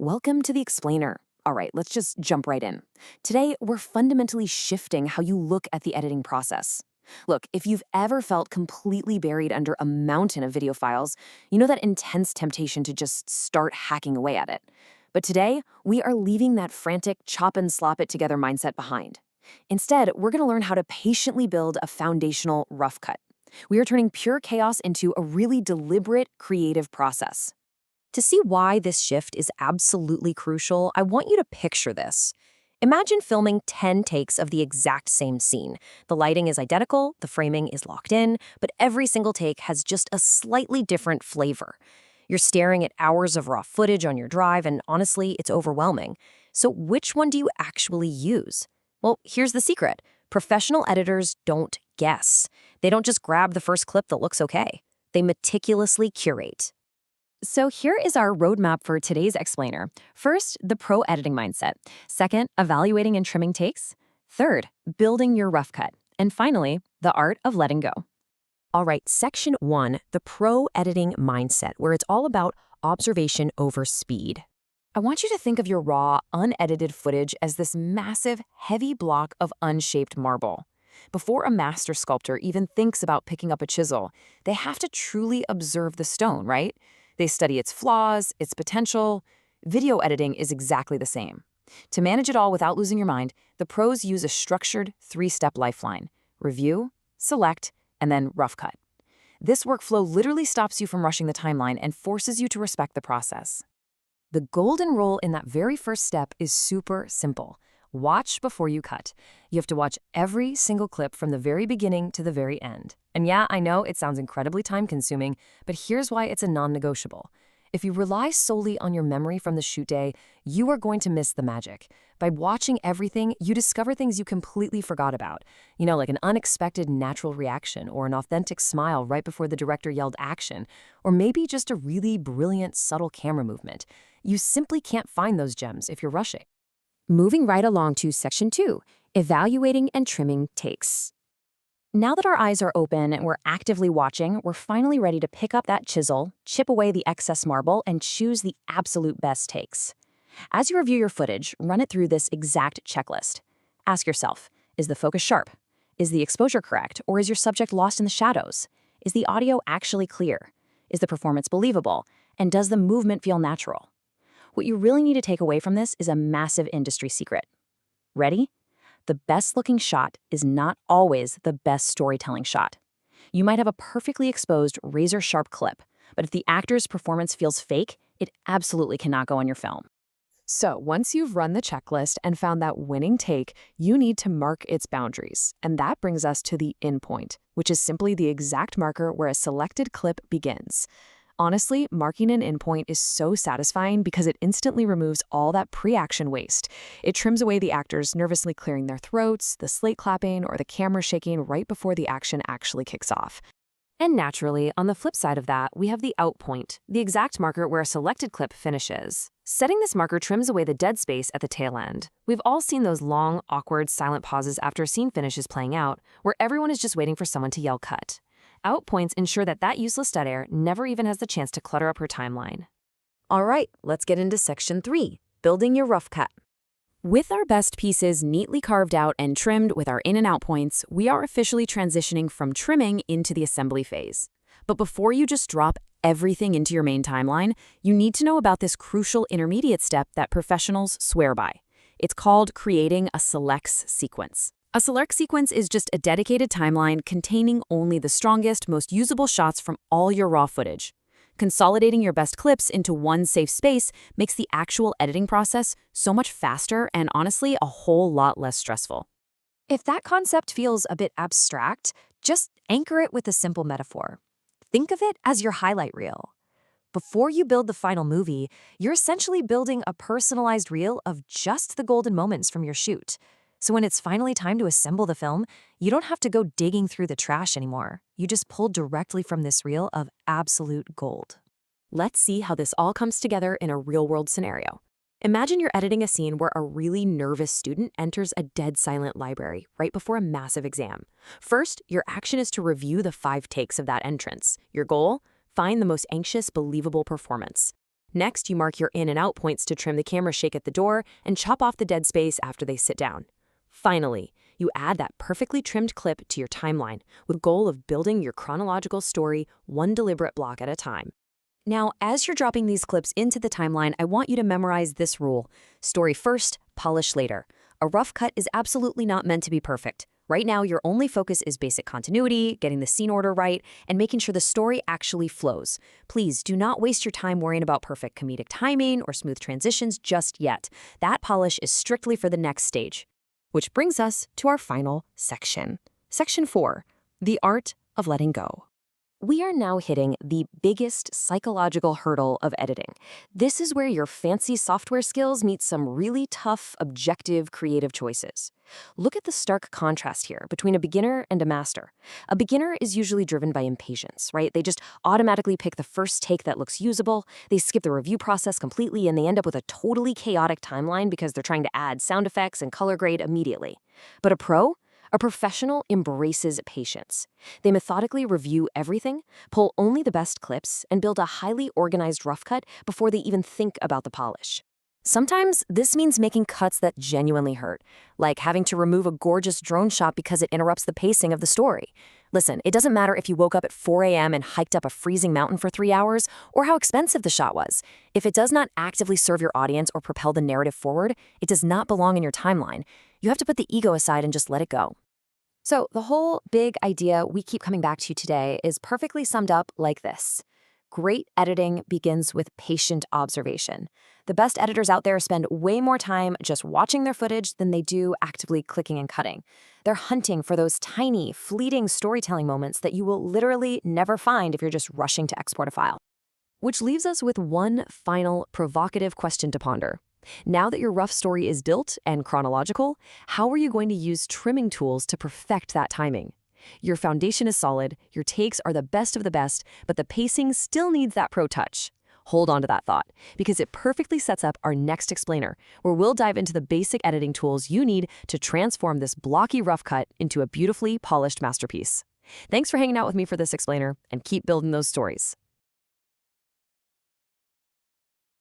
Welcome to the Explainer. All right, let's just jump right in. Today, we're fundamentally shifting how you look at the editing process. Look, if you've ever felt completely buried under a mountain of video files, you know that intense temptation to just start hacking away at it. But today, we are leaving that frantic chop and slop it together mindset behind. Instead, we're going to learn how to patiently build a foundational rough cut. We are turning pure chaos into a really deliberate, creative process. To see why this shift is absolutely crucial, I want you to picture this. Imagine filming 10 takes of the exact same scene. The lighting is identical, the framing is locked in, but every single take has just a slightly different flavor. You're staring at hours of raw footage on your drive, and honestly, it's overwhelming. So which one do you actually use? Well, here's the secret. Professional editors don't guess. They don't just grab the first clip that looks okay. They meticulously curate. So here is our roadmap for today's explainer. First, the pro editing mindset. Second, evaluating and trimming takes. Third, building your rough cut. And finally, the art of letting go. All right, section 1, the pro editing mindset, where it's all about observation over speed. I want you to think of your raw, unedited footage as this massive, heavy block of unshaped marble. Before a master sculptor even thinks about picking up a chisel, they have to truly observe the stone, right? They study its flaws, its potential. Video editing is exactly the same. To manage it all without losing your mind, the pros use a structured 3-step lifeline: review, select, and then rough cut. This workflow literally stops you from rushing the timeline and forces you to respect the process. The golden rule in that very first step is super simple. Watch before you cut. You have to watch every single clip from the very beginning to the very end. And yeah, I know it sounds incredibly time-consuming, but here's why it's a non-negotiable. If you rely solely on your memory from the shoot day, you are going to miss the magic. By watching everything, you discover things you completely forgot about. You know, like an unexpected natural reaction or an authentic smile right before the director yelled action, or maybe just a really brilliant, subtle camera movement. You simply can't find those gems if you're rushing. Moving right along to section 2, evaluating and trimming takes. Now that our eyes are open and we're actively watching, we're finally ready to pick up that chisel, chip away the excess marble, and choose the absolute best takes. As you review your footage, run it through this exact checklist. Ask yourself, is the focus sharp? Is the exposure correct, or is your subject lost in the shadows? Is the audio actually clear? Is the performance believable? And does the movement feel natural? What you really need to take away from this is a massive industry secret. Ready? The best-looking shot is not always the best storytelling shot. You might have a perfectly exposed, razor-sharp clip, but if the actor's performance feels fake, it absolutely cannot go on your film. So once you've run the checklist and found that winning take, you need to mark its boundaries. And that brings us to the in point, which is simply the exact marker where a selected clip begins. Honestly, marking an endpoint is so satisfying because it instantly removes all that pre-action waste. It trims away the actors nervously clearing their throats, the slate clapping, or the camera shaking right before the action actually kicks off. And naturally, on the flip side of that, we have the out point, the exact marker where a selected clip finishes. Setting this marker trims away the dead space at the tail end. We've all seen those long, awkward, silent pauses after a scene finishes playing out, where everyone is just waiting for someone to yell cut. Out points ensure that useless dead air never even has the chance to clutter up her timeline. All right, let's get into section 3, building your rough cut. With our best pieces neatly carved out and trimmed with our in and out points, we are officially transitioning from trimming into the assembly phase. But before you just drop everything into your main timeline, you need to know about this crucial intermediate step that professionals swear by. It's called creating a selects sequence. A select sequence is just a dedicated timeline containing only the strongest, most usable shots from all your raw footage. Consolidating your best clips into one safe space makes the actual editing process so much faster and honestly a whole lot less stressful. If that concept feels a bit abstract, just anchor it with a simple metaphor. Think of it as your highlight reel. Before you build the final movie, you're essentially building a personalized reel of just the golden moments from your shoot. So when it's finally time to assemble the film, you don't have to go digging through the trash anymore. You just pull directly from this reel of absolute gold. Let's see how this all comes together in a real-world scenario. Imagine you're editing a scene where a really nervous student enters a dead silent library right before a massive exam. First, your action is to review the 5 takes of that entrance. Your goal? Find the most anxious, believable performance. Next, you mark your in and out points to trim the camera shake at the door and chop off the dead space after they sit down. Finally, you add that perfectly trimmed clip to your timeline with the goal of building your chronological story one deliberate block at a time. Now, as you're dropping these clips into the timeline, I want you to memorize this rule: story first, polish later. A rough cut is absolutely not meant to be perfect. Right now, your only focus is basic continuity, getting the scene order right, and making sure the story actually flows. Please do not waste your time worrying about perfect comedic timing or smooth transitions just yet. That polish is strictly for the next stage. Which brings us to our final section. Section 4, the art of letting go. We are now hitting the biggest psychological hurdle of editing. This is where your fancy software skills meet some really tough, objective, creative choices. Look at the stark contrast here between a beginner and a master. A beginner is usually driven by impatience, right? They just automatically pick the first take that looks usable, they skip the review process completely, and they end up with a totally chaotic timeline because they're trying to add sound effects and color grade immediately. But a professional embraces patience. They methodically review everything, pull only the best clips, and build a highly organized rough cut before they even think about the polish. Sometimes this means making cuts that genuinely hurt, like having to remove a gorgeous drone shot because it interrupts the pacing of the story. Listen, it doesn't matter if you woke up at 4 a.m. and hiked up a freezing mountain for 3 hours, or how expensive the shot was. If it does not actively serve your audience or propel the narrative forward, it does not belong in your timeline. You have to put the ego aside and just let it go. So the whole big idea we keep coming back to today is perfectly summed up like this. Great editing begins with patient observation. The best editors out there spend way more time just watching their footage than they do actively clicking and cutting. They're hunting for those tiny, fleeting storytelling moments that you will literally never find if you're just rushing to export a file. Which leaves us with one final provocative question to ponder. Now that your rough story is built and chronological, how are you going to use trimming tools to perfect that timing? Your foundation is solid, your takes are the best of the best, but the pacing still needs that pro touch. Hold on to that thought, because it perfectly sets up our next explainer, where we'll dive into the basic editing tools you need to transform this blocky rough cut into a beautifully polished masterpiece. Thanks for hanging out with me for this explainer, and keep building those stories.